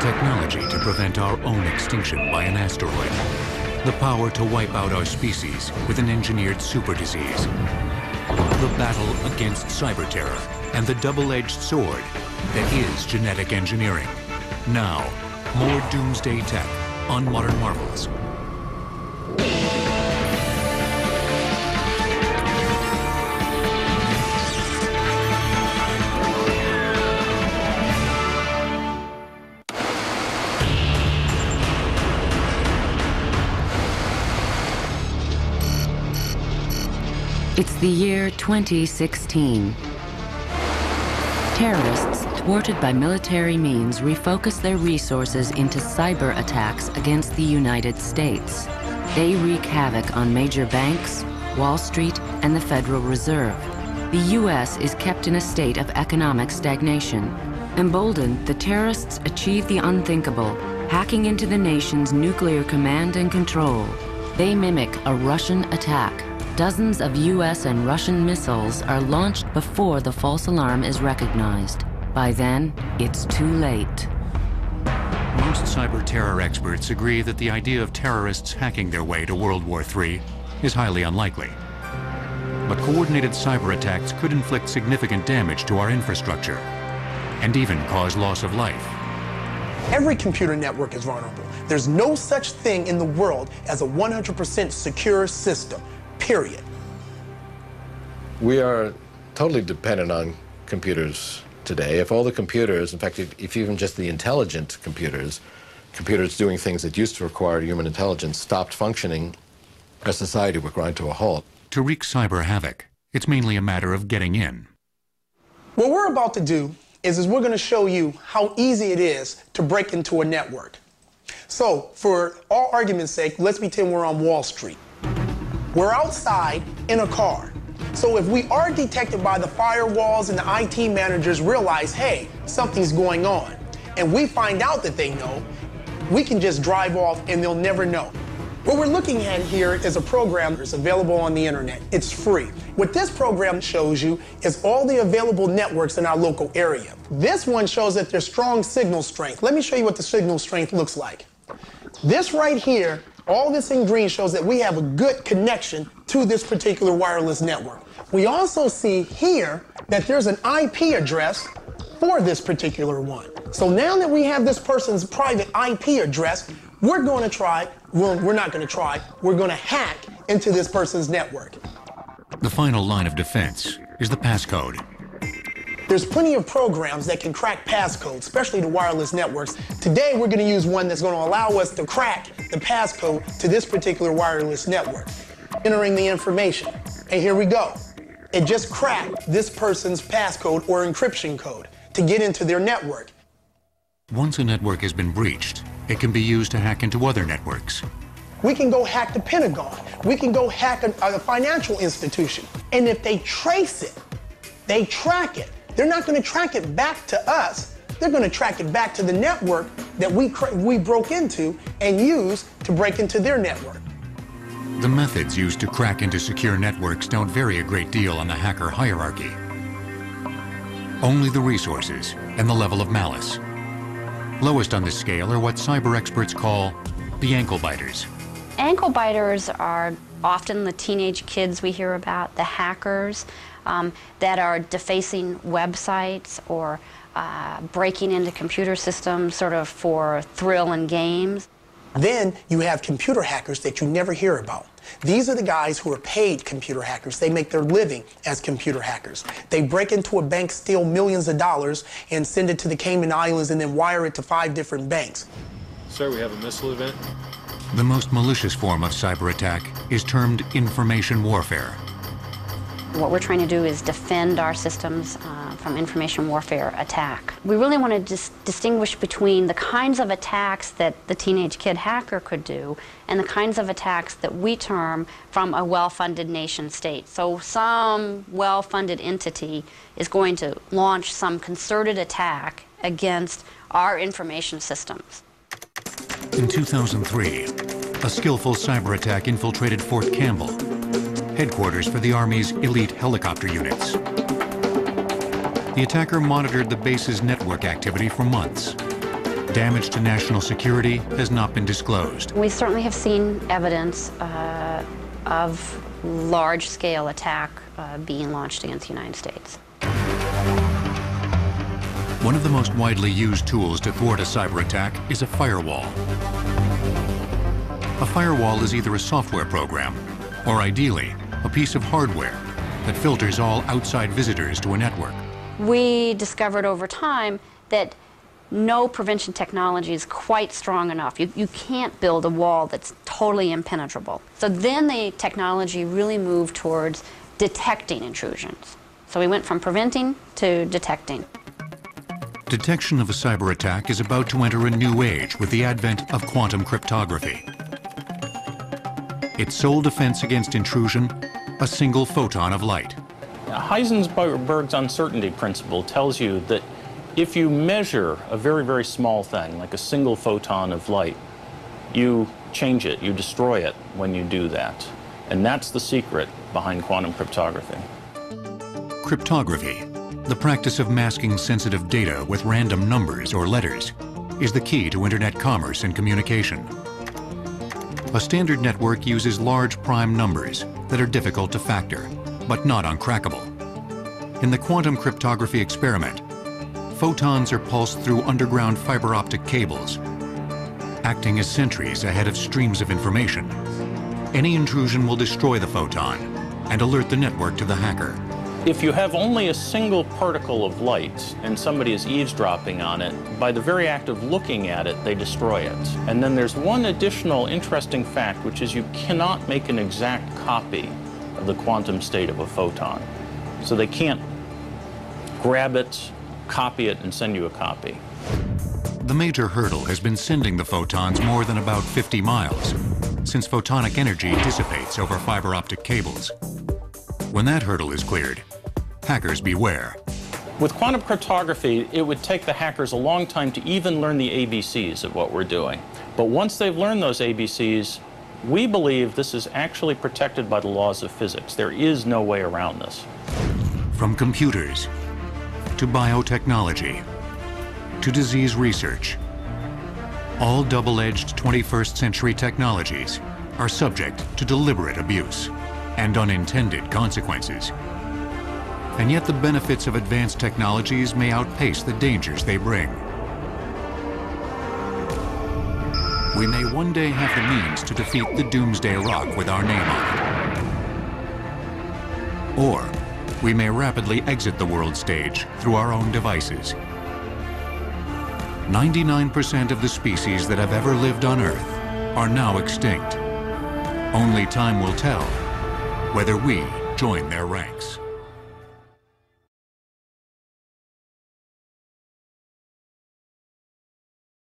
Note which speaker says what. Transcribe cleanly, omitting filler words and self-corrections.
Speaker 1: technology to prevent our own extinction by an asteroid. The power to wipe out our species with an engineered super disease. The battle against cyber terror and the double-edged sword that is genetic engineering. Now, more doomsday tech on Modern Marvels.
Speaker 2: It's the year 2016. Terrorists, thwarted by military means, refocus their resources into cyber attacks against the United States. They wreak havoc on major banks, Wall Street, and the Federal Reserve. The U.S. is kept in a state of economic stagnation. Emboldened, the terrorists achieve the unthinkable, hacking into the nation's nuclear command and control. They mimic a Russian attack. Dozens of U.S. and Russian missiles are launched before the false alarm is recognized. By then, it's too late.
Speaker 1: Most cyber terror experts agree that the idea of terrorists hacking their way to World War III is highly unlikely. But coordinated cyber attacks could inflict significant damage to our infrastructure and even cause loss of life.
Speaker 3: Every computer network is vulnerable. There's no such thing in the world as a 100% secure system. Period.
Speaker 4: We are totally dependent on computers today. If all the computers, in fact, if even just the intelligent computers doing things that used to require human intelligence, stopped functioning, our society would grind to a halt.
Speaker 1: To wreak cyber havoc, it's mainly a matter of getting in.
Speaker 3: What we're about to do is we're going to show you how easy it is to break into a network. So, for all argument's sake, let's pretend we're on Wall Street. We're outside in a car. So if we are detected by the firewalls and the IT managers realize, hey, something's going on, and we find out that they know, we can just drive off and they'll never know. What we're looking at here is a program that's available on the internet. It's free. What this program shows you is all the available networks in our local area. This one shows that there's strong signal strength. Let me show you what the signal strength looks like. This right here, all this in green shows that we have a good connection to this particular wireless network. We also see here that there's an IP address for this particular one. So now that we have this person's private IP address, we're going to try, well, we're not going to try, we're going to hack into this person's network.
Speaker 1: The final line of defense is the passcode.
Speaker 3: There's plenty of programs that can crack passcodes, especially the wireless networks. Today, we're going to use one that's going to allow us to crack the passcode to this particular wireless network. Entering the information, and here we go. It just cracked this person's passcode or encryption code to get into their network.
Speaker 1: Once a network has been breached, it can be used to hack into other networks.
Speaker 3: We can go hack the Pentagon. We can go hack a financial institution. And if they trace it, they track it. They're not going to track it back to us. They're going to track it back to the network that we broke into and used to break into their network.
Speaker 1: The methods used to crack into secure networks don't vary a great deal on the hacker hierarchy. Only the resources and the level of malice. Lowest on this scale are what cyber experts call the ankle biters.
Speaker 5: Ankle biters are often the teenage kids we hear about, the hackers that are defacing websites or breaking into computer systems sort of for thrill and games.
Speaker 3: Then you have computer hackers that you never hear about. These are the guys who are paid computer hackers. They make their living as computer hackers. They break into a bank, steal millions of dollars, and send it to the Cayman Islands and then wire it to 5 different banks.
Speaker 6: Sir, we have a missile event.
Speaker 1: The most malicious form of cyber attack is termed information warfare.
Speaker 5: What we're trying to do is defend our systems from information warfare attack. We really want to distinguish between the kinds of attacks that the teenage kid hacker could do and the kinds of attacks that we term from a well-funded nation state. So some well-funded entity is going to launch some concerted attack against our information systems.
Speaker 1: In 2003, a skillful cyber attack infiltrated Fort Campbell, headquarters for the Army's elite helicopter units. The attacker monitored the base's network activity for months. Damage to national security has not been disclosed.
Speaker 5: We certainly have seen evidence of large-scale attack being launched against the United States.
Speaker 1: One of the most widely used tools to thwart a cyber attack is a firewall. A firewall is either a software program or, ideally, a piece of hardware that filters all outside visitors to a network.
Speaker 5: We discovered over time that no prevention technology is quite strong enough. You can't build a wall that's totally impenetrable. So then the technology really moved towards detecting intrusions. So we went from preventing to detecting.
Speaker 1: Detection of a cyber attack is about to enter a new age with the advent of quantum cryptography. Its sole defense against intrusion, a single photon of light.
Speaker 7: Heisenberg's uncertainty principle tells you that if you measure a very, very small thing, like a single photon of light, you change it, you destroy it when you do that. And that's the secret behind quantum cryptography.
Speaker 1: Cryptography, the practice of masking sensitive data with random numbers or letters, is the key to internet commerce and communication. A standard network uses large prime numbers that are difficult to factor, but not uncrackable. In the quantum cryptography experiment, photons are pulsed through underground fiber optic cables, acting as sentries ahead of streams of information. Any intrusion will destroy the photon and alert the network to the hacker.
Speaker 7: If you have only a single particle of light and somebody is eavesdropping on it, by the very act of looking at it, they destroy it. And then there's one additional interesting fact, which is you cannot make an exact copy of the quantum state of a photon. So they can't grab it, copy it, and send you a copy.
Speaker 1: The major hurdle has been sending the photons more than about 50 miles, since photonic energy dissipates over fiber optic cables. When that hurdle is cleared, hackers beware.
Speaker 7: With quantum cryptography, it would take the hackers a long time to even learn the ABCs of what we're doing. But once they've learned those ABCs, we believe this is actually protected by the laws of physics. There is no way around this.
Speaker 1: From computers to biotechnology to disease research, all double-edged 21st century technologies are subject to deliberate abuse and unintended consequences. And yet the benefits of advanced technologies may outpace the dangers they bring. We may one day have the means to defeat the doomsday rock with our name on it. Or we may rapidly exit the world stage through our own devices. 99% of the species that have ever lived on Earth are now extinct. Only time will tell whether we join their ranks.